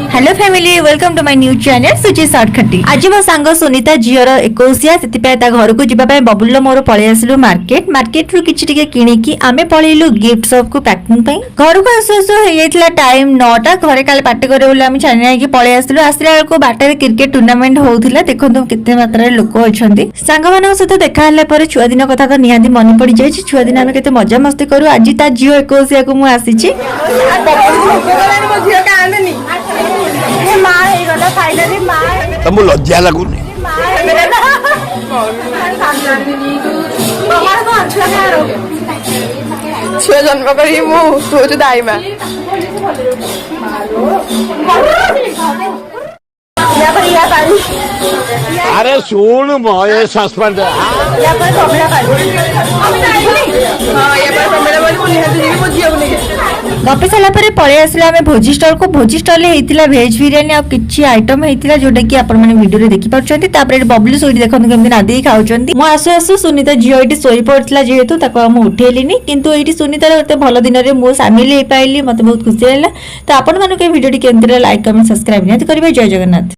Hello family welcome to my new channel Suchi Shortcut. आज मो सांग सुनीता झीर 21 से घर को जावाई बबुल मोर पलि आसलु मार्केट रु किछि टिके किणिकी आमे पळेलु गिफ्ट सब को पैकिंग पई। घर को आसु आसु हे जाइतला टाइम 9टा। घरे काले पार्टी करे बोले आमे छानिया कि पळि आसलु। आसला बेलको बाटे क्रिकेट टूर्नामेंट होउथिला। देखंतु केते मात्रा लोक अछंती। सांग मानक सहित देखा हला पर छुआ दिन कथा तो निहाती मन पड़ी जाय। छुआ दिन आमे केते मजा मस्ती करू। आज ता झियो 21 को मु आसीची। तुमको लज्जा लगुनि छुआ जन्म करी मु सोचु दाइमा अरे सुन मये सस्पेंड गपी सारा पलि आसला आम भोजी स्टल को। भोजी स्टल होता भेज बिरियानी आ किछि आइटम होता जोटा कि आपण माने वीडियो रे देखि पाउछंती। तापर बबलू सोई देखन केमति नादी खाउछंती। मो आसु आसु सुनीता झियो एटी सोई पड़तला जेहेतु ताको हम उठेलिनी, किंतु एटी सुनीता रे भल दिन रे मो शामिल हे पाइली। मते बहुत खुशी लागला। तो आपण माने के वीडियो टी केमति लाइक कमेंट सब्सक्राइब नियत करिवे। जय जगन्नाथ।